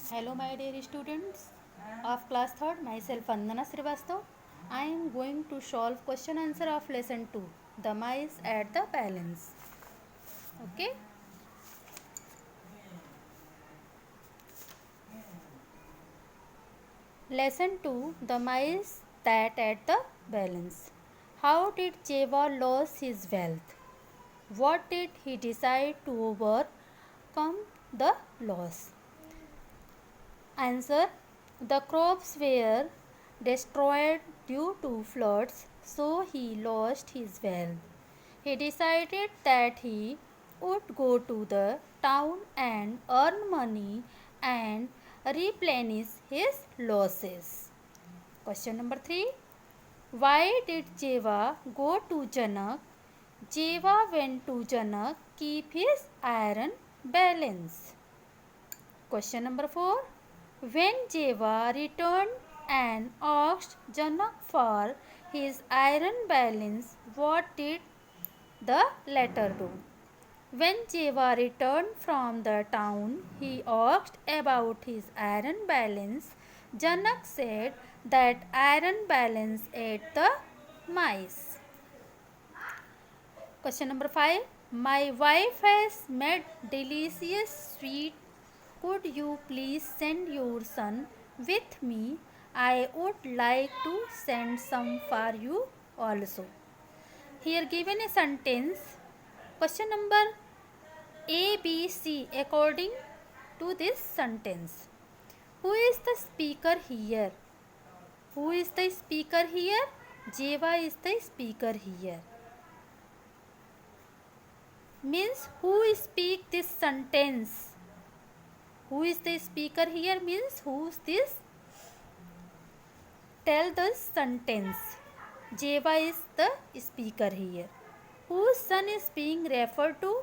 Hello, my dear students of class 3rd, myself Vandana Srivastav. I am going to solve question answer of lesson 2, the mice at the balance. Okay, lesson 2, the mice that at the balance. How did Jeva lose his wealth? What did he decide to overcome the loss? Answer: the crops were destroyed due to floods, so he lost his wealth. He decided that he would go to the town and earn money and replenish his losses. Question number 3. Why did Jeva go to Janak? Jeva went to Janak keep his iron balance. Question number 4. When Jeva returned and asked Janak for his iron balance, what did the latter do? When Jeva returned from the town, he asked about his iron balance. Janak said that iron balance ate the mice. Question number 5. My wife has made delicious sweet. Could you please send your son with me? I would like to send some for you also. Here given a sentence. Question number A, B, C according to this sentence. Who is the speaker here? Who is the speaker here? Jeva is the speaker here. Means who speak this sentence? Who is the speaker here means who's this? Tell the sentence. Jeva is the speaker here. Whose son is being referred to?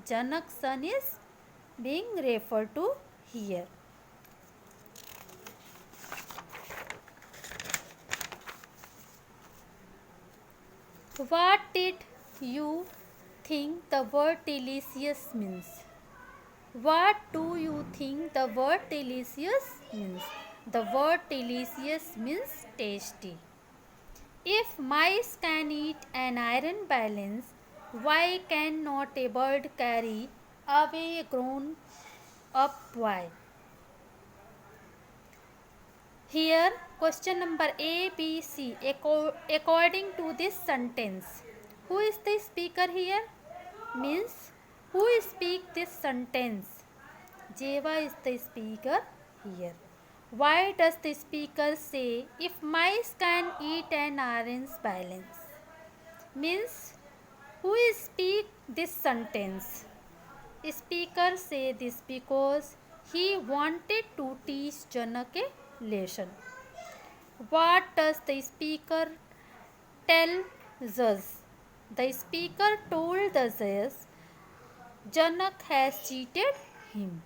Janak's son is being referred to here. What did you think the word delicious means? What do you think the word delicious means? The word delicious means tasty. If mice can eat an iron balance, why cannot a bird carry away a grown up boy? Here, question number A, B, C. According to this sentence, who is the speaker here? Means who speak this sentence? Jeva is the speaker here. Why does the speaker say if mice can eat an orange balance? Means who speak this sentence? Speaker say this because he wanted to teach Janak a lesson. What does the speaker tell us? The speaker told the judge Janak has cheated him.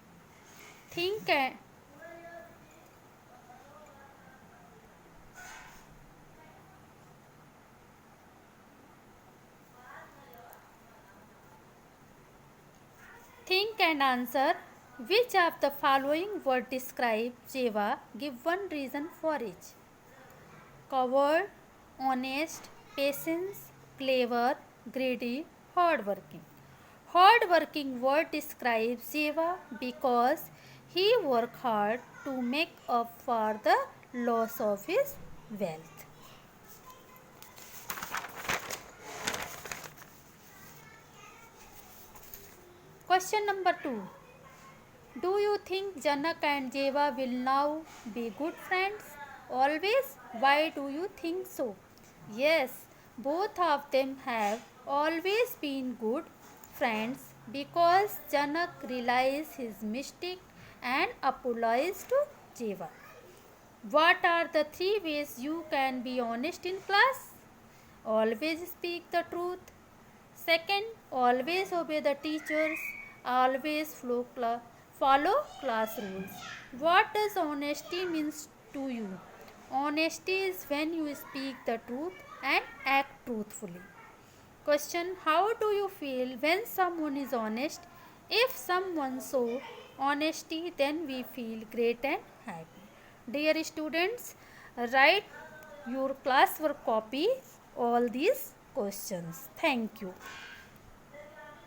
Think and answer which of the following word describe Jeva. Give one reason for each. Coward, honest, patience, clever, greedy, hardworking. Hardworking word describes Jeva because he worked hard to make up for the loss of his wealth. Question number 2. Do you think Janak and Jeva will now be good friends? Always? Why do you think so? Yes, both of them have always been good friends because Janak realized his mistake and apologized to Jeva. What are the 3 ways you can be honest in class? Always speak the truth. Second, always obey the teachers. Always follow class rules. What does honesty means to you? Honesty is when you speak the truth and act truthfully. Question: how do you feel when someone is honest? If someone shows honesty, then we feel great and happy. Dear students, write your classwork copy all these questions. Thank you.